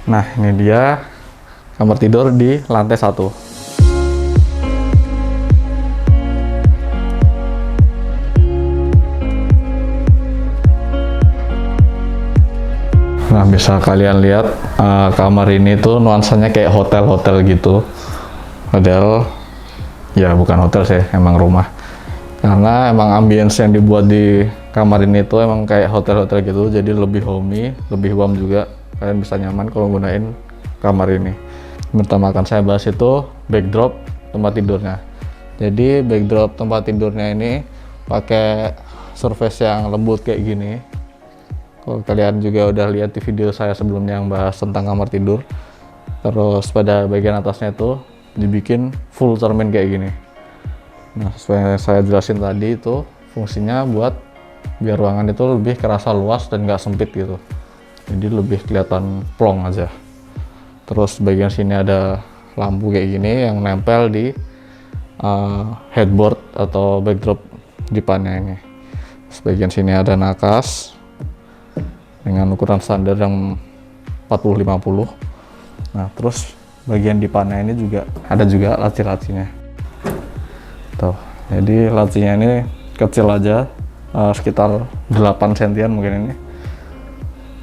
Nah, ini dia kamar tidur di lantai 1. Nah, bisa kalian lihat kamar ini tuh nuansanya kayak hotel-hotel gitu. Padahal ya bukan hotel sih, emang rumah. Karena emang ambience yang dibuat di kamar ini tuh emang kayak hotel-hotel gitu, jadi lebih homey, lebih warm juga. Kalian bisa nyaman kalau gunain kamar ini. Pertama akan saya bahas itu backdrop tempat tidurnya. Jadi backdrop tempat tidurnya ini pakai surface yang lembut kayak gini. Kalau kalian juga udah lihat di video saya sebelumnya yang bahas tentang kamar tidur. Terus pada bagian atasnya itu dibikin full cermin kayak gini. Nah, sesuai yang saya jelasin tadi itu fungsinya buat biar ruangan itu lebih kerasa luas dan nggak sempit gitu. Jadi lebih kelihatan plong aja. Terus bagian sini ada lampu kayak gini yang nempel di headboard atau backdrop depannya ini. Sebagian sini ada nakas dengan ukuran standar yang 40-50. Nah, terus bagian depannya ini juga ada juga laci-lacinya. Tuh, jadi lacinya ini kecil aja, sekitar 8 sentian mungkin ini.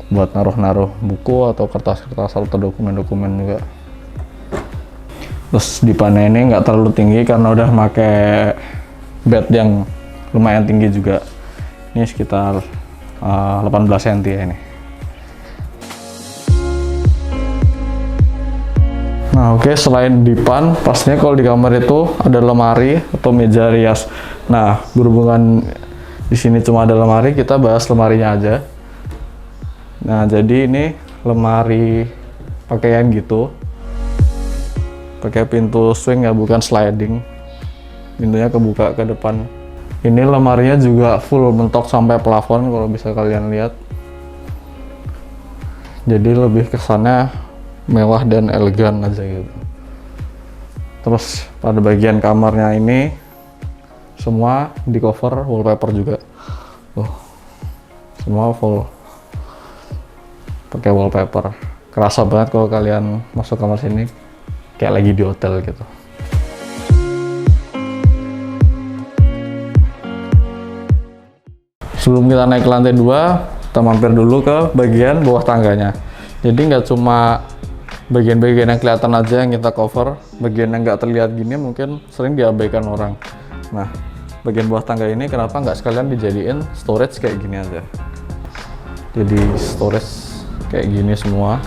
Buat naruh-naruh buku atau kertas-kertas atau dokumen-dokumen juga. Terus depannya ini nggak terlalu tinggi karena udah pakai bed yang lumayan tinggi juga. Ini sekitar 18 cm ya ini. Nah, oke, selain dipan, pastinya kalau di kamar itu ada lemari atau meja rias. Nah, berhubungan di sini cuma ada lemari, kita bahas lemarinya aja. Nah, jadi ini lemari pakaian gitu. Pakai pintu swing ya, bukan sliding. Pintunya kebuka ke depan. Ini lemarinya juga full mentok sampai plafon kalau bisa kalian lihat. Jadi lebih kesannya mewah dan elegan aja gitu. Terus pada bagian kamarnya ini semua di cover wallpaper juga. Semua full pakai wallpaper. Kerasa banget kalau kalian masuk kamar sini kayak lagi di hotel gitu. Sebelum kita naik ke lantai 2, kita mampir dulu ke bagian bawah tangganya. Jadi nggak cuma bagian-bagian yang kelihatan aja yang kita cover, bagian yang nggak terlihat gini mungkin sering diabaikan orang. Nah, bagian bawah tangga ini kenapa nggak sekalian dijadiin storage kayak gini aja. Jadi storage kayak gini semua,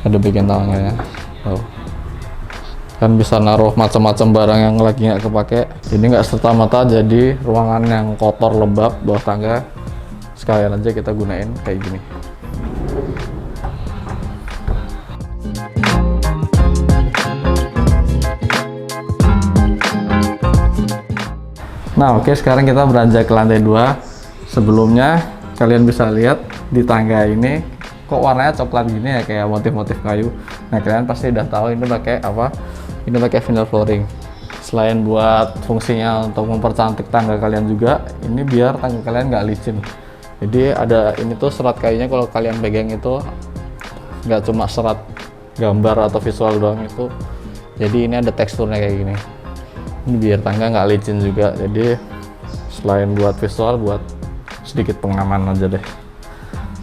ada bagian tangganya. Kan bisa naruh macam-macam barang yang lagi nggak kepake. Jadi nggak serta-merta jadi ruangan yang kotor lembab bawah tangga. Sekalian aja kita gunain kayak gini. Nah, oke, sekarang kita beranjak ke lantai 2. Sebelumnya kalian bisa lihat di tangga ini kok warnanya coklat gini ya, kayak motif-motif kayu. Nah, kalian pasti udah tahu ini pakai apa? Ini pakai vinyl flooring. Selain buat fungsinya untuk mempercantik tangga kalian juga, ini biar tangga kalian nggak licin. Jadi ada ini tuh serat kayunya, kalau kalian pegang itu nggak cuma serat gambar atau visual doang itu. Jadi ini ada teksturnya kayak gini. Ini biar tangga nggak licin juga. Jadi selain buat visual, buat sedikit pengaman aja deh.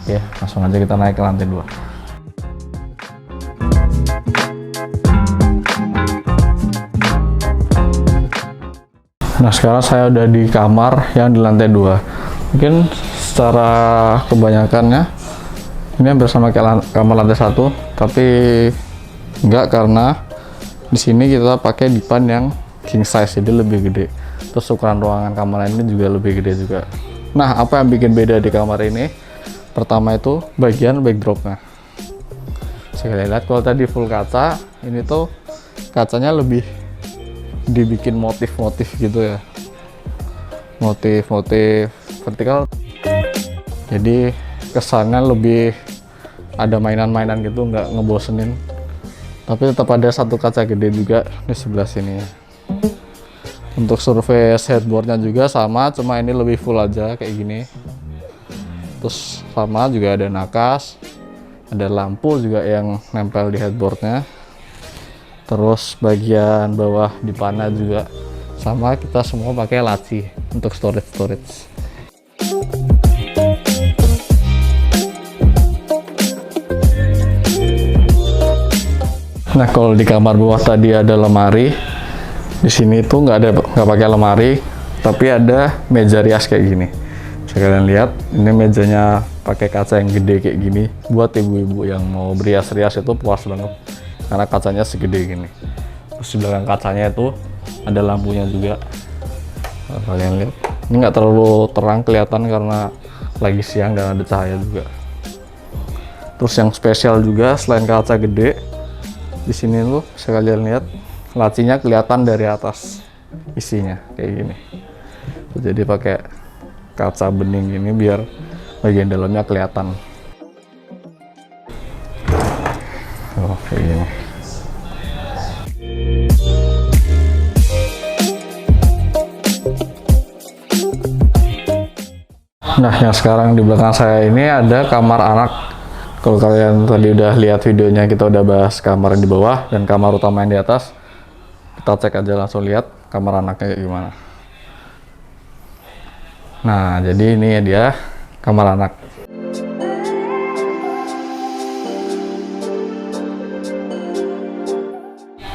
Oke, langsung aja kita naik ke lantai 2. Nah, sekarang saya udah di kamar yang di lantai 2. Mungkin secara kebanyakannya ini hampir sama kayak kamar lantai 1, tapi enggak, karena di sini kita pakai dipan yang king size, jadi lebih gede. Terus ukuran ruangan kamar ini juga lebih gede juga. Nah, apa yang bikin beda di kamar ini? Pertama itu bagian backdropnya. Sekali lihat, kalau tadi full kaca, ini tuh kacanya lebih dibikin motif-motif gitu ya, motif-motif vertikal. Jadi kesannya lebih ada mainan-mainan gitu, nggak ngebosenin. Tapi tetap ada satu kaca gede juga di sebelah sini. Untuk surface headboardnya juga sama, cuma ini lebih full aja kayak gini. Terus sama juga ada nakas. Ada lampu juga yang nempel di headboardnya. Terus bagian bawah dipanah juga sama, kita semua pakai laci untuk storage. Nah, kalau di kamar bawah tadi ada lemari, di sini tuh nggak pakai lemari, tapi ada meja rias kayak gini. Bisa kalian lihat, ini mejanya pakai kaca yang gede kayak gini. Buat ibu-ibu yang mau berias-rias itu puas banget, karena kacanya segede gini. Terus di belakang kacanya itu ada lampunya juga. Nah, kalian lihat, ini nggak terlalu terang kelihatan karena lagi siang dan ada cahaya juga. Terus yang spesial juga selain kaca gede, di sini tuh bisa kalian lihat lacinya kelihatan dari atas isinya kayak gini. Jadi pakai kaca bening ini biar bagian dalamnya kelihatan. Oh, kayak gini. Nah, yang sekarang di belakang saya ini ada kamar anak. Kalau kalian tadi udah lihat videonya, kita udah bahas kamar yang di bawah dan kamar utama yang di atas. Kita cek aja, langsung lihat kamar anaknya kayak gimana. Nah, jadi ini dia kamar anak.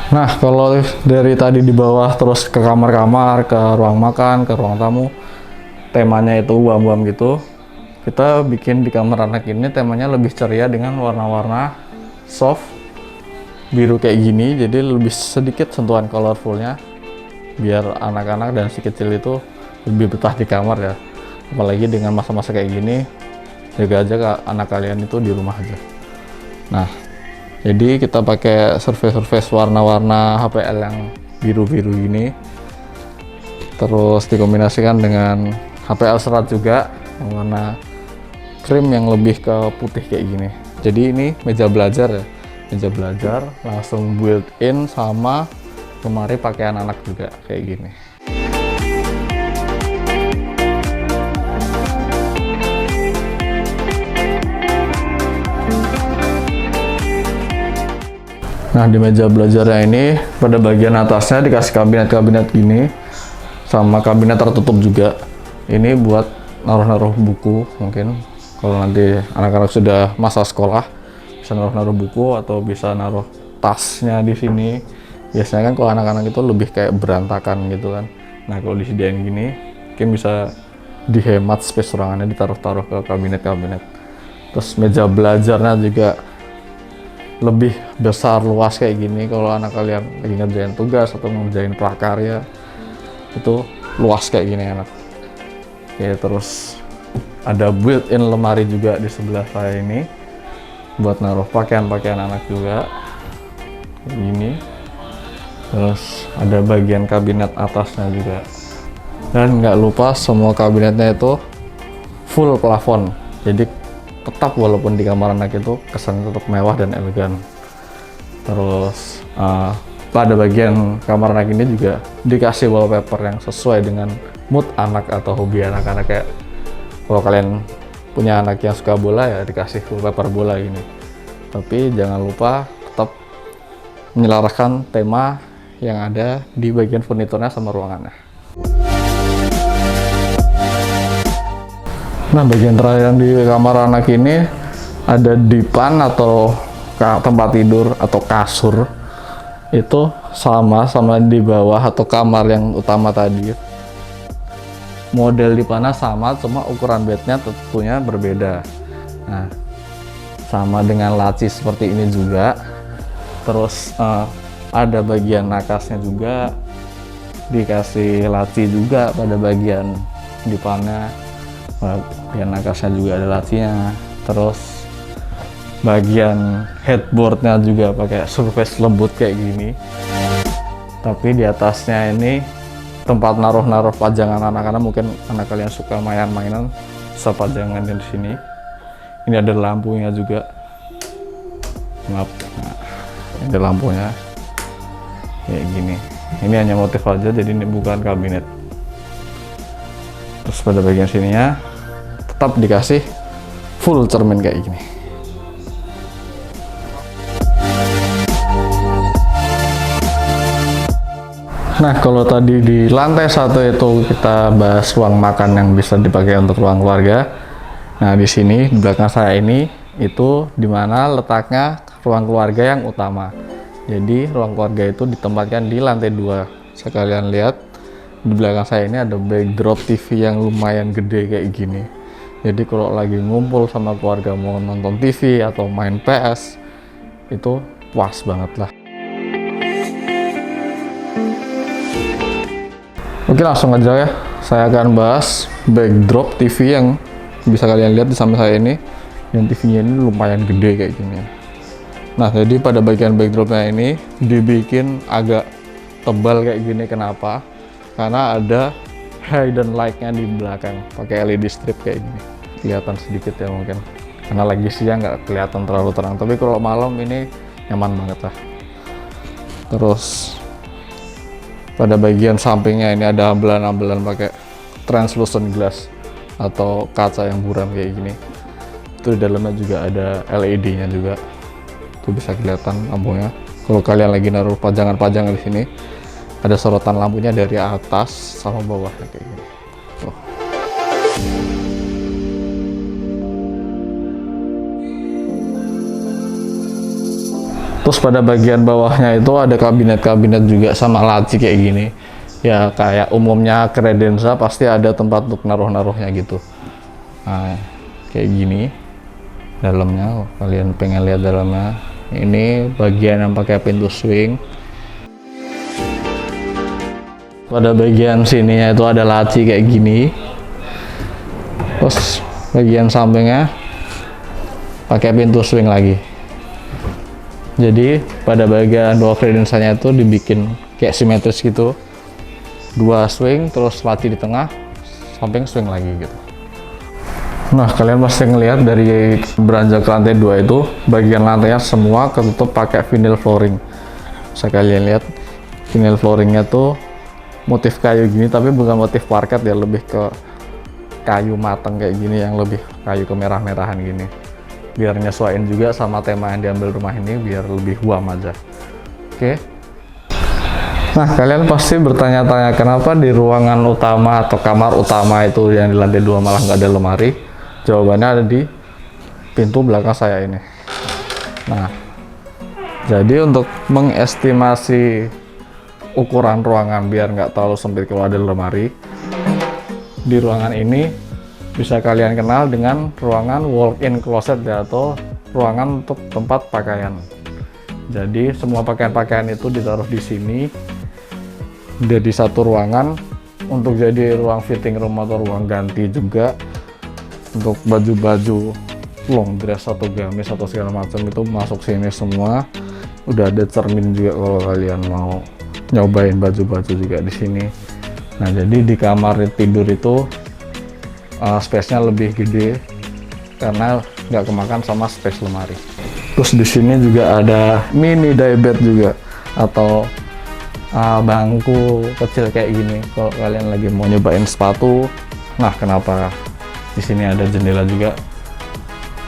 Nah, kalau dari tadi di bawah terus ke kamar-kamar, ke ruang makan, ke ruang tamu, temanya itu buam-buam gitu. Kita bikin di kamar anak ini temanya lebih ceria dengan warna-warna soft biru kayak gini, jadi lebih sedikit sentuhan colorfulnya biar anak-anak dan si kecil itu lebih betah di kamar ya. Apalagi dengan masa-masa kayak gini, jaga aja anak kalian itu di rumah aja. Nah, jadi kita pakai surface warna-warna HPL yang biru-biru gini, terus dikombinasikan dengan HPL serat juga yang warna krim yang lebih ke putih kayak gini. Jadi ini meja belajar ya, meja belajar langsung built in sama lemari pakaian anak juga kayak gini. Nah, di meja belajarnya ini pada bagian atasnya dikasih kabinet-kabinet gini sama kabinet tertutup juga. Ini buat naruh-naruh buku mungkin. Kalau nanti anak-anak sudah masa sekolah, bisa naruh-naruh buku atau bisa naruh tasnya di sini. Biasanya kan kalau anak-anak itu lebih kayak berantakan gitu kan. Nah, kalau disediain gini, mungkin bisa dihemat space ruangannya, ditaruh-taruh ke kabinet-kabinet. Terus meja belajarnya juga lebih besar, luas kayak gini. Kalau anak kalian lagi ngerjain tugas atau ngerjain prakarya, itu luas kayak gini anak. Oke, terus ada built-in lemari juga di sebelah saya ini buat naruh pakaian-pakaian anak juga kayak gini. Terus ada bagian kabinet atasnya juga, dan nggak lupa semua kabinetnya itu full plafon, jadi tetap walaupun di kamar anak itu kesannya tetap mewah dan elegan. Terus pada bagian kamar anak ini juga dikasih wallpaper yang sesuai dengan mood anak atau hobi anak-anak. Kayak kalau kalian punya anak yang suka bola ya dikasih wallpaper bola ini. Tapi jangan lupa tetap menyelaraskan tema yang ada di bagian furniturnya sama ruangannya. Nah, bagian terakhir di kamar anak ini ada dipan atau tempat tidur atau kasur. Itu sama di bawah atau kamar yang utama tadi. Model dipannya sama, cuma ukuran bednya tentunya berbeda. Nah, sama dengan laci seperti ini juga. Terus ada bagian nakasnya juga, dikasih laci juga pada bagian dipannya. Bagian nakasnya juga ada lacinya. Terus bagian headboardnya juga pakai surface lembut kayak gini. Tapi di atasnya ini tempat naruh pajangan anak-anak. Mungkin anak kalian suka mainan bisa pajangan di sini. Ini ada lampunya juga. Maaf, nah, ini ada lampunya kayak gini. Ini hanya motif aja, jadi ini bukan kabinet. Terus pada bagian sininya tetap dikasih full cermin kayak gini. Nah, kalau tadi di lantai satu itu kita bahas ruang makan yang bisa dipakai untuk ruang keluarga. Nah, di sini di belakang saya ini itu dimana letaknya ruang keluarga yang utama. Jadi ruang keluarga itu ditempatkan di lantai 2. Sekalian lihat di belakang saya ini ada backdrop TV yang lumayan gede kayak gini. Jadi kalau lagi ngumpul sama keluarga mau nonton TV atau main PS itu puas banget lah. Oke, langsung aja ya. Saya akan bahas backdrop TV yang bisa kalian lihat di samping saya ini. Yang TV-nya ini lumayan gede kayak gini. Nah, jadi pada bagian backdropnya ini dibikin agak tebal kayak gini. Kenapa? Karena ada hidden light-nya di belakang. Pakai LED strip kayak gini. Kelihatan sedikit ya mungkin. Karena lagi siang nggak kelihatan terlalu terang. Tapi kalau malam ini nyaman banget lah. Terus pada bagian sampingnya ini ada ambelan-ambelan pakai translucent glass atau kaca yang buram kayak gini. Itu di dalamnya juga ada LED-nya juga. Itu bisa kelihatan lampunya. Kalau kalian lagi naruh pajangan-pajangan di sini, ada sorotan lampunya dari atas sama bawah kayak gini. Tuh. Terus pada bagian bawahnya itu ada kabinet-kabinet juga sama laci kayak gini. Ya kayak umumnya kredensa pasti ada tempat untuk naruh-naruhnya gitu. Nah, kayak gini dalamnya. Kalian pengen lihat dalamnya. Ini bagian yang pakai pintu swing. Pada bagian sininya itu ada laci kayak gini. Terus bagian sampingnya pakai pintu swing lagi. Jadi pada bagian bawah kredensanya itu dibikin kayak simetris gitu. 2 swing, terus laci di tengah, samping swing lagi gitu. Nah, kalian pasti ngelihat dari beranjak ke lantai 2 itu bagian lantainya semua ketutup pakai vinyl flooring. Bisa kalian lihat vinyl flooringnya tuh motif kayu gini, tapi bukan motif parket ya, lebih ke kayu mateng kayak gini, yang lebih kayu kemerah-merahan gini. Biar nyesuaiin juga sama tema yang diambil rumah ini, biar lebih warm aja. Oke. Nah, kalian pasti bertanya-tanya kenapa di ruangan utama atau kamar utama itu yang di lantai 2 malah nggak ada lemari. Jawabannya ada di pintu belakang saya ini. Nah, jadi untuk mengestimasi ukuran ruangan biar nggak terlalu sempit kalau ada lemari, di ruangan ini bisa kalian kenal dengan ruangan walk-in closet ya, atau ruangan untuk tempat pakaian. Jadi semua pakaian-pakaian itu ditaruh di sini, jadi satu ruangan untuk jadi ruang fitting room atau ruang ganti juga. Untuk baju-baju long dress atau gamis atau segala macam itu masuk sini semua. Udah ada cermin juga kalau kalian mau nyobain baju-baju juga di sini. Nah, jadi di kamar tidur itu space-nya lebih gede karena nggak kemakan sama space lemari. Terus di sini juga ada mini daybed juga atau bangku kecil kayak gini kalau kalian lagi mau nyobain sepatu. Nah, kenapa di sini ada jendela juga?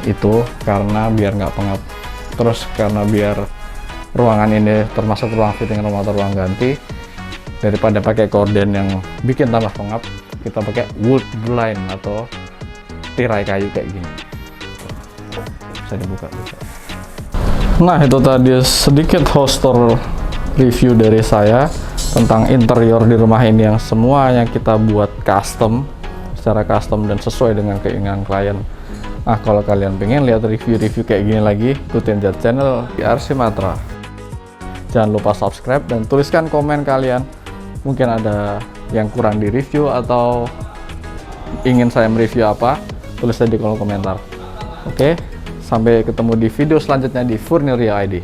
Itu karena biar nggak pengap. Terus karena biar ruangan ini termasuk ruang fitting room atau ruang ganti, daripada pakai korden yang bikin tambah pengap, kita pakai wood blind atau tirai kayu kayak gini. Bisa dibuka juga. Nah, itu tadi sedikit house tour review dari saya tentang interior di rumah ini yang semuanya kita buat custom, secara custom dan sesuai dengan keinginan klien. Nah, kalau kalian pengen lihat review-review kayak gini lagi, ikutin aja channel RC Matra. Jangan lupa subscribe dan tuliskan komen kalian. Mungkin ada yang kurang di review atau ingin saya mereview apa, tulis aja di kolom komentar. Oke, sampai ketemu di video selanjutnya di Furniria ID.